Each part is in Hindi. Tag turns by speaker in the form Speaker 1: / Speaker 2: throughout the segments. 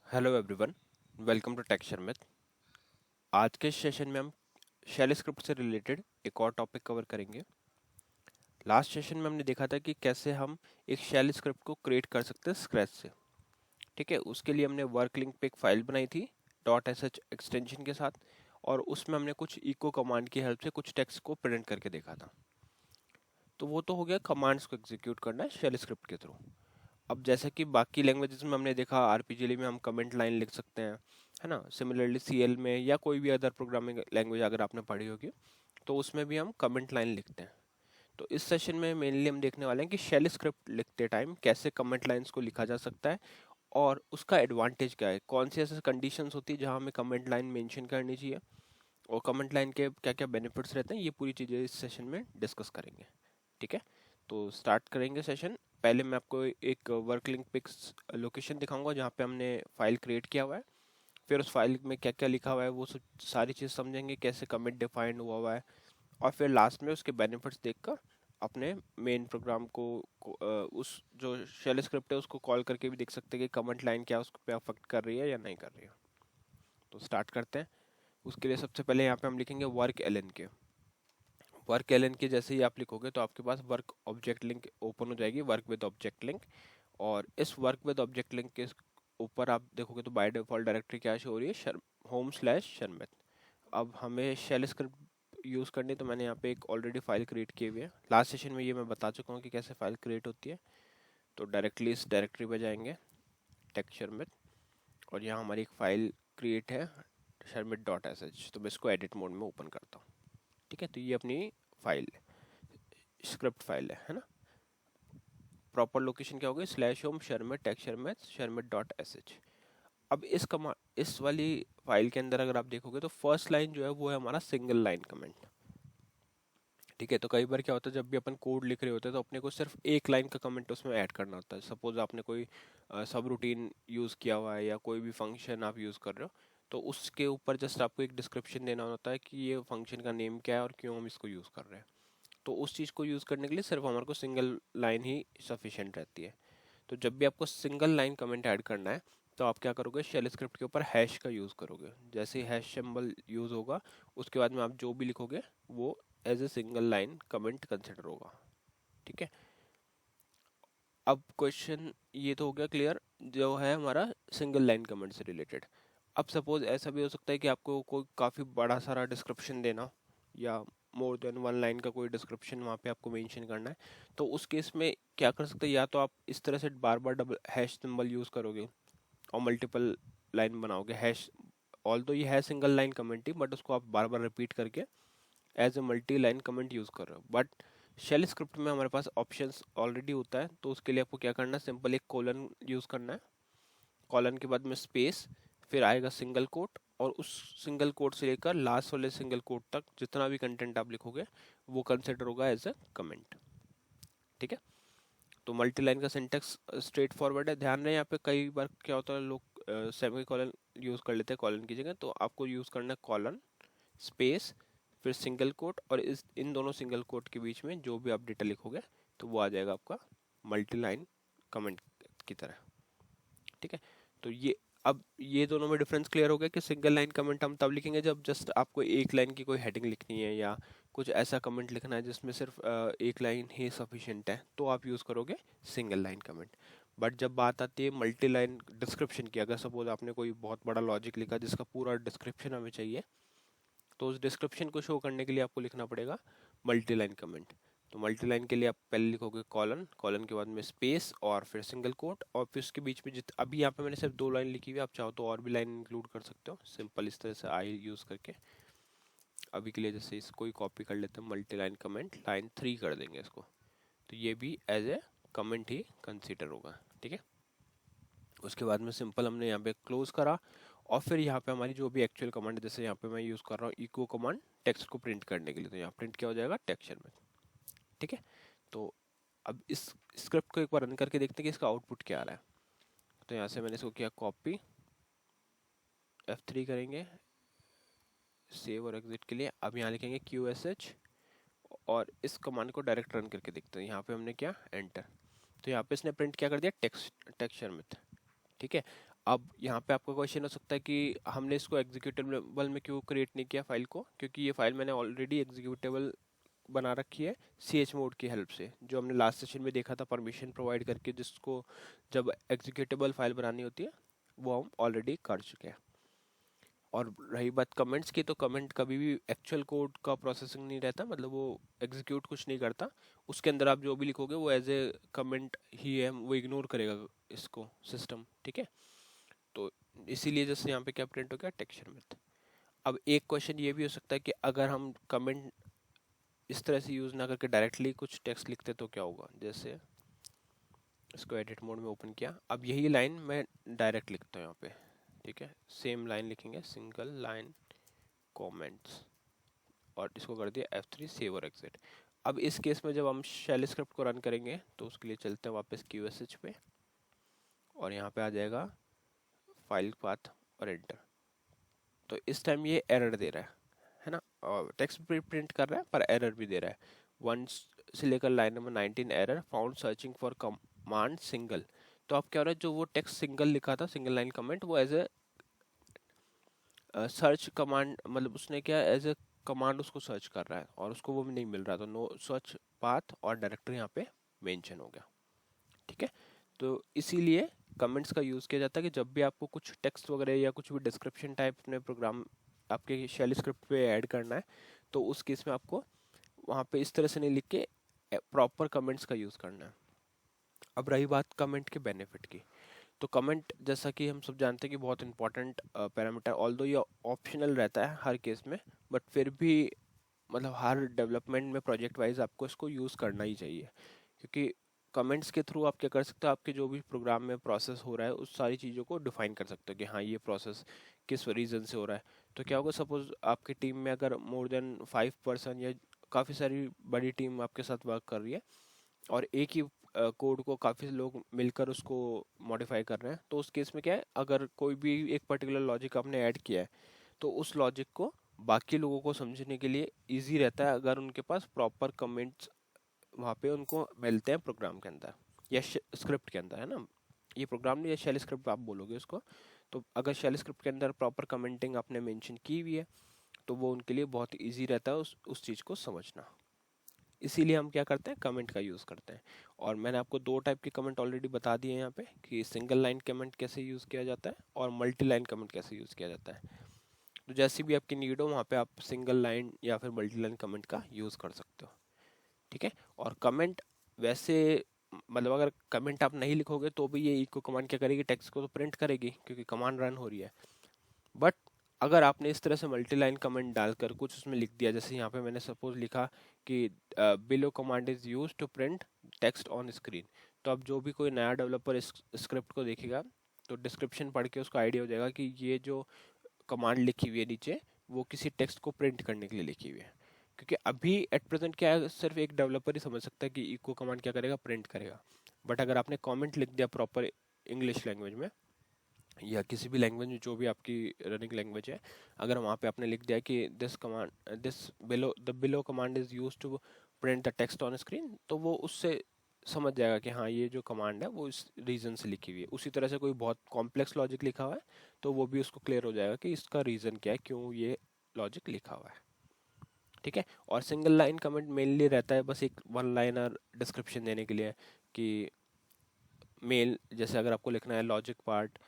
Speaker 1: Hello everyone, welcome to tech Sharmit. आज के सेशन में हम शेल स्क्रिप्ट से रिलेटेड एक और टॉपिक कवर करेंगे। लास्ट सेशन में हमने देखा था कि कैसे हम एक शेल स्क्रिप्ट को क्रिएट कर सकते हैं स्क्रैच से। ठीक है, उसके लिए हमने वर्क लिंक पे एक फाइल बनाई थी डॉट एस एच एक्सटेंशन के साथ, और उसमें हमने कुछ इको कमांड की हेल्प से कुछ टेक्स्ट को प्रिंट करके देखा था। तो वो तो हो गया कमांड्स को एग्जीक्यूट करना है शेल स्क्रिप्ट के थ्रू। अब जैसे कि बाकी लैंग्वेजेस में हमने देखा आरपीजीएल में हम कमेंट लाइन लिख सकते हैं, है ना। सिमिलरली सीएल में या कोई भी अदर प्रोग्रामिंग लैंग्वेज अगर आपने पढ़ी होगी तो उसमें भी हम कमेंट लाइन लिखते हैं। तो इस सेशन में मेनली हम देखने वाले हैं कि शेल स्क्रिप्ट लिखते टाइम कैसे कमेंट लाइंस को लिखा जा सकता है और उसका एडवांटेज क्या है, कौन सी ऐसी कंडीशंस होती है जहां हमें कमेंट लाइन मेंशन करनी चाहिए और कमेंट लाइन के क्या क्या बेनिफिट्स रहते हैं। ये पूरी चीज़ें इस सेशन में डिस्कस करेंगे। ठीक है, तो स्टार्ट करेंगे सेशन। पहले मैं आपको एक वर्क लिंक पिक्स लोकेशन दिखाऊंगा जहाँ पे हमने फाइल क्रिएट किया हुआ है। फिर उस फाइल में क्या क्या लिखा हुआ है वो सब सारी चीज़ समझेंगे, कैसे कमिट डिफाइंड हुआ है। और फिर लास्ट में उसके बेनिफिट्स देखकर अपने मेन प्रोग्राम उस जो शेल स्क्रिप्ट है उसको कॉल करके भी देख सकते हैं कि कमेंट लाइन क्या उस पर अफेक्ट कर रही है या नहीं कर रही है। तो स्टार्ट करते हैं। उसके लिए सबसे पहले यहाँ पे हम लिखेंगे वर्क एलन के। वर्क एलन के जैसे ही आप लिखोगे तो आपके पास वर्क ऑब्जेक्ट लिंक ओपन हो जाएगी, वर्क विद ऑब्जेक्ट लिंक। और इस वर्क विद ऑब्जेक्ट लिंक के ऊपर आप देखोगे तो बाय डिफॉल्ट डायरेक्टरी क्या शो हो रही है, होम स्लैश शर्मित। अब हमें शेल स्क्रिप्ट यूज़ करनी है, तो मैंने यहाँ पे एक ऑलरेडी फाइल क्रिएट की हुई है। लास्ट सेशन में ये मैं बता चुका हूँ कि कैसे फाइल क्रिएट होती है। तो डायरेक्टली इस डायरेक्टरी पे जाएंगे, टेक शर्मित, और यहाँ हमारी एक फाइल क्रिएट है शर्मित डॉट एस एच। तो मैं इसको एडिट मोड में ओपन करता हूँ। ठीक है, तो ये अपनी फाइल स्क्रिप्ट फाइल है ना। प्रॉपर लोकेशन क्या होगी, slash home Sharmit tech Sharmit Sharmit dot S H. अब इस वाली फाइल के अंदर अगर आप देखोगे तो फर्स्ट लाइन जो है वो है हमारा सिंगल लाइन कमेंट। ठीक है, तो कई बार क्या होता है जब भी अपन कोड लिख रहे होते हैं तो अपने को सिर्फ एक लाइन का कमेंट उसमें ऐड करना होता है। सपोज आपने कोई सब रूटीन यूज़ किया हुआ है या कोई भी फंक्शन आप यूज़ कर रहे हो, तो उसके ऊपर जस्ट आपको एक डिस्क्रिप्शन देना होता है कि ये फंक्शन का नेम क्या है और क्यों हम इसको यूज़ कर रहे हैं। तो उस चीज़ को यूज़ करने के लिए सिर्फ हमारे को सिंगल लाइन ही सफिशिएंट रहती है। तो जब भी आपको सिंगल लाइन कमेंट ऐड करना है तो आप क्या करोगे, शेल स्क्रिप्ट के ऊपर हैश का यूज़ करोगे। जैसे ही हैश सिंबल यूज़ होगा उसके बाद में आप जो भी लिखोगे वो as a single line comment consider होगा। ठीक है, अब क्वेश्चन ये तो हो गया क्लियर जो है हमारा सिंगल लाइन कमेंट से रिलेटेड। अब सपोज ऐसा भी हो सकता है कि आपको कोई काफ़ी बड़ा सारा डिस्क्रिप्शन देना हो या मोर देन वन लाइन का कोई डिस्क्रिप्शन वहाँ पे आपको मेंशन करना है। तो उस केस में क्या कर सकते हैं, या तो आप इस तरह से बार बार डबल हैश सिंबल यूज़ करोगे और मल्टीपल लाइन बनाओगे हैश। ऑल दो ये है सिंगल लाइन कमेंट ही, बट उसको आप बार बार रिपीट करके as a multi line comment use कर रहे हो। बट शेल स्क्रिप्ट में हमारे पास ऑप्शंस ऑलरेडी होता है, तो उसके लिए आपको क्या करना है, सिंपल एक कोलन यूज़ करना है। कॉलन के बाद में स्पेस, फिर आएगा सिंगल कोट, और उस सिंगल कोट से लेकर लास्ट वाले सिंगल कोट तक जितना भी कंटेंट आप लिखोगे वो कंसिडर होगा एज अ कमेंट। ठीक है, तो मल्टी लाइन का सिंटेक्स स्ट्रेट फॉरवर्ड है। ध्यान रहे यहाँ पे कई बार क्या होता है लोग सेमी कॉलन यूज़ कर लेते हैं कॉलन की जगह, तो आपको यूज़ करना है कॉलन स्पेस फिर सिंगल कोट, और इस इन दोनों सिंगल कोट के बीच में जो भी आप डेटा लिखोगे तो वो आ जाएगा आपका मल्टी लाइन कमेंट की तरह। ठीक है, तो ये अब ये दोनों में डिफरेंस क्लियर हो गया कि सिंगल लाइन कमेंट हम तब लिखेंगे जब जस्ट आपको एक लाइन की कोई हेडिंग लिखनी है या कुछ ऐसा कमेंट लिखना है जिसमें सिर्फ एक लाइन ही सफिशिएंट है, तो आप यूज़ करोगे सिंगल लाइन कमेंट। बट जब बात आती है मल्टी लाइन डिस्क्रिप्शन की, अगर सपोज आपने कोई बहुत बड़ा लॉजिक लिखा जिसका पूरा डिस्क्रिप्शन हमें चाहिए, तो उस डिस्क्रिप्शन को शो करने के लिए आपको लिखना पड़ेगा मल्टी लाइन कमेंट। तो मल्टी लाइन के लिए आप पहले लिखोगे कॉलन, कॉलन के बाद में स्पेस और फिर सिंगल कोट, और फिर उसके बीच में जित अभी यहाँ पे मैंने सिर्फ दो लाइन लिखी हुई है, आप चाहो तो और भी लाइन इंक्लूड कर सकते हो सिंपल इस तरह से आई यूज़ करके। अभी के लिए जैसे इसको ही कॉपी कर लेते हैं, मल्टी लाइन कमेंट लाइन 3 कर देंगे इसको, तो ये भी एज ए कमेंट ही कंसिडर होगा। ठीक है, उसके बाद में सिंपल हमने यहाँ पे क्लोज करा, और फिर यहाँ पे हमारी जो भी एक्चुअल कमांड, जैसे यहाँ पे मैं यूज़ कर रहा हूँ इको कमांड टेक्स्ट को प्रिंट करने के लिए, तो यहाँ प्रिंट क्या हो जाएगा टेक्सचर में। ठीक है, तो अब इस स्क्रिप्ट को एक बार रन करके देखते हैं कि इसका आउटपुट क्या आ रहा है। तो यहाँ से मैंने इसको किया कॉपी, F3 करेंगे सेव और एग्जिट के लिए। अब यहाँ लिखेंगे QSH और इस कमांड को डायरेक्ट रन करके देखते हैं। यहाँ पे हमने क्या एंटर, तो यहाँ पे इसने प्रिंट क्या कर दिया टेक्स्ट टेक्सचर में। ठीक है, अब यहाँ पे आपका क्वेश्चन हो सकता है कि हमने इसको एग्जीक्यूटेबल में क्यों क्रिएट नहीं किया फाइल को, क्योंकि ये फाइल मैंने ऑलरेडी एग्जीक्यूटेबल बना रखी है ch मोड की हेल्प से, जो हमने लास्ट सेशन में देखा था परमिशन प्रोवाइड करके, जिसको जब एग्जीक्यूटेबल फाइल बनानी होती है वो हम ऑलरेडी कर चुके हैं। और रही बात कमेंट्स की, तो कमेंट कभी भी एक्चुअल कोड का प्रोसेसिंग नहीं रहता, मतलब वो एग्जीक्यूट कुछ नहीं करता, उसके अंदर आप जो भी लिखोगे वो एज ए कमेंट ही है, वो इग्नोर करेगा इसको सिस्टम, ठीक है। तो इसीलिए जैसे यहाँ पे क्या प्रिंट हो गया, टेक्सचर मेथड। अब एक क्वेश्चन ये भी हो सकता है कि अगर हम कमेंट इस तरह से यूज ना करके डायरेक्टली कुछ टेक्स्ट लिखते तो क्या होगा। जैसे इसको एडिट मोड में ओपन किया, अब यही लाइन मैं डायरेक्ट लिखता हूँ यहाँ पे, ठीक है, सेम लाइन लिखेंगे, सिंगल लाइन कमेंट्स, और इसको कर दिया F3 सेव और एग्जिट। अब इस केस में जब हम शेल स्क्रिप्ट को रन करेंगे तो उसके लिए चलते हैं वापस QSH पे, और यहाँ पे आ जाएगा फाइल पाथ और एंटर। तो इस टाइम ये एरर दे रहा है ना, और टेक्स्ट भी प्रिंट कर रहा है पर एरर भी दे रहा है। 1 से लेकर line number 19 error found searching for command single. तो अब क्या हो रहा है, जो वो टेक्स्ट सिंगल लिखा था, सिंगल लाइन कमेंट, वो एज ए सर्च कमांड, मतलब उसने क्या एज ए कमांड उसको सर्च कर रहा है और उसको वो भी नहीं मिल रहा, तो नो सर्च पाथ और डायरेक्टरी यहाँ पे मेंशन हो गया, ठीक है। तो इसीलिए कमेंट्स का यूज़ किया जाता है कि जब भी आपको कुछ टेक्स्ट वगैरह या कुछ भी डिस्क्रिप्शन टाइप अपने प्रोग्राम आपके शेल स्क्रिप्ट पे ऐड करना है, तो उस केस में आपको वहाँ पे इस तरह से नहीं लिख के प्रॉपर कमेंट्स का यूज़ करना है। अब रही बात कमेंट के बेनिफिट की, तो कमेंट जैसा कि हम सब जानते हैं कि बहुत इंपॉर्टेंट पैरामीटर, ऑल्दो ये ऑप्शनल रहता है हर केस में, बट फिर भी मतलब हर डेवलपमेंट में प्रोजेक्ट वाइज आपको इसको यूज़ करना ही चाहिए, क्योंकि कमेंट्स के थ्रू आप क्या कर सकते हो, आपके जो भी प्रोग्राम में प्रोसेस हो रहा है उस सारी चीज़ों को डिफाइन कर सकते हो कि हाँ ये प्रोसेस किस रीज़न से हो रहा है। तो क्या होगा, सपोज आपकी टीम में अगर मोर देन 5 पर्सन या काफ़ी सारी बड़ी टीम आपके साथ वर्क कर रही है और एक ही कोड को काफ़ी लोग मिलकर उसको मॉडिफाई कर रहे हैं, तो उस केस में क्या है, अगर कोई भी एक पर्टिकुलर लॉजिक आपने ऐड किया है तो उस लॉजिक को बाकी लोगों को समझने के लिए इजी रहता है अगर उनके पास प्रॉपर कमेंट्स वहाँ पे उनको मिलते हैं प्रोग्राम के अंदर या स्क्रिप्ट के अंदर, है ना। ये प्रोग्राम नहीं, या शेल स्क्रिप्ट आप बोलोगे उसको, तो अगर शेल स्क्रिप्ट के अंदर प्रॉपर कमेंटिंग आपने मेंशन की हुई है तो वो उनके लिए बहुत इजी रहता है उस चीज़ को समझना। इसीलिए हम क्या करते हैं, कमेंट का यूज़ करते हैं। और मैंने आपको दो टाइप के कमेंट ऑलरेडी बता दिए हैं यहाँ पे, कि सिंगल लाइन कमेंट कैसे यूज़ किया जाता है और मल्टी लाइन कमेंट कैसे यूज़ किया जाता है। तो जैसी भी आपकी नीड हो वहाँ पे आप सिंगल लाइन या फिर मल्टी लाइन कमेंट का यूज़ कर सकते हो, ठीक है। और कमेंट वैसे, मतलब अगर कमेंट आप नहीं लिखोगे तो भी ये इको कमांड क्या करेगी, टेक्स्ट को तो प्रिंट करेगी क्योंकि कमांड रन हो रही है। बट अगर आपने इस तरह से मल्टी लाइन कमेंट डालकर कुछ उसमें लिख दिया, जैसे यहाँ पे मैंने सपोज लिखा कि below command is use to print text on screen, तो अब जो भी कोई नया डेवलपर इस स्क्रिप्ट को देखेगा तो डिस्क्रिप्शन पढ़ के उसको आइडिया हो जाएगा कि ये जो कमांड लिखी हुई है नीचे वो किसी टेक्स्ट को प्रिंट करने के लिए लिखी हुई है। क्योंकि अभी एट प्रेजेंट क्या है, सिर्फ एक डेवलपर ही समझ सकता है कि इको कमांड क्या करेगा, प्रिंट करेगा। बट अगर आपने कमेंट लिख दिया प्रॉपर इंग्लिश लैंग्वेज में या किसी भी लैंग्वेज में जो भी आपकी रनिंग लैंग्वेज है, अगर वहाँ पे आपने लिख दिया कि this below command is use to print the text on screen, तो वो उससे समझ जाएगा कि हाँ ये जो कमांड है वो इस रीज़न से लिखी हुई है। उसी तरह से कोई बहुत कॉम्प्लेक्स लॉजिक लिखा हुआ है तो वो भी उसको क्लियर हो जाएगा कि इसका रीज़न क्या है, क्यों ये लॉजिक लिखा हुआ है, ठीक है। और सिंगल लाइन कमेंट मेनली रहता है बस एक वन लाइनर डिस्क्रिप्शन देने के लिए, कि मेल जैसे अगर आपको लिखना है लॉजिक पार्ट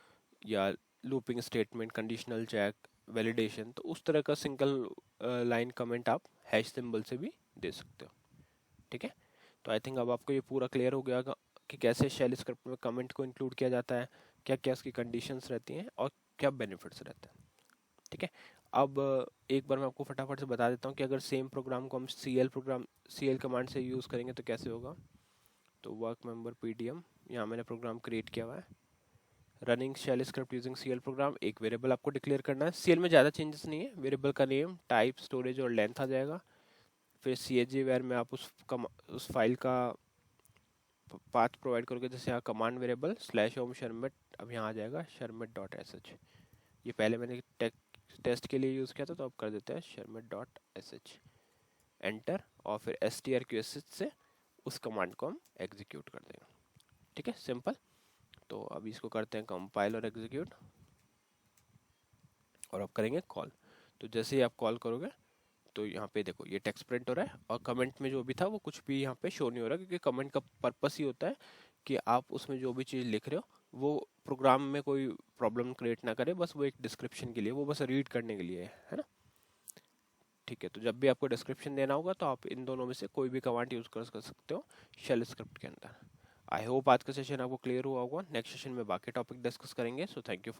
Speaker 1: या looping statement, conditional check, validation, तो उस तरह का सिंगल लाइन कमेंट आप हैश सिंबल से भी दे सकते हो, ठीक है। तो आई थिंक अब आपको ये पूरा क्लियर हो गया कि कैसे शेल स्क्रिप्ट में कमेंट को इंक्लूड किया जाता है, क्या क्या उसकी कंडीशंस रहती हैं और क्या बेनिफिट्स रहते हैं, ठीक है। अब एक बार मैं आपको फटाफट से बता देता हूँ कि अगर सेम प्रोग्राम को हम सी एल कमांड से यूज़ करेंगे तो कैसे होगा। तो वर्क मेंबर PDM, यहाँ मैंने प्रोग्राम क्रिएट किया हुआ है, running shell script using CL program, एक वेरिएबल आपको डिक्लेयर करना है। CL में ज़्यादा चेंजेस नहीं है, वेरिएबल का नेम, टाइप, स्टोरेज और लेंथ आ जाएगा। फिर CHG वेयर में आप उस फाइल का पाथ प्रोवाइड करोगे, जैसे यहाँ कमांड वेरिएबल /home शर्मिट, अब यहाँ आ जाएगा shermit.sh। ये पहले मैंने टेस्ट के लिए यूज़ किया था तो अब कर देते हैं shermit.sh, एंटर, और फिर strqsh से उस कमांड को हम एग्जीक्यूट कर देंगे, ठीक है, सिंपल। तो अभी इसको करते हैं कंपाइल और एग्जीक्यूट, और अब करेंगे कॉल। तो जैसे ही आप कॉल करोगे तो यहाँ पे देखो ये टेक्स्ट प्रिंट हो रहा है, और कमेंट में जो भी था वो कुछ भी यहाँ पे शो नहीं हो रहा, क्योंकि कमेंट का पर्पस ही होता है कि आप उसमें जो भी चीज़ लिख रहे हो वो प्रोग्राम में कोई प्रॉब्लम क्रिएट ना करे, बस वो एक डिस्क्रिप्शन के लिए, वो बस रीड करने के लिए है ना। ठीक है, तो जब भी आपको डिस्क्रिप्शन देना होगा तो आप इन दोनों में से कोई भी कमांड यूज़ कर सकते हो शेल स्क्रिप्ट के अंदर। आई होप आज का सेशन आपको क्लियर हुआ होगा। नेक्स्ट सेशन में बाकी टॉपिक डिस्कस करेंगे। So thank you.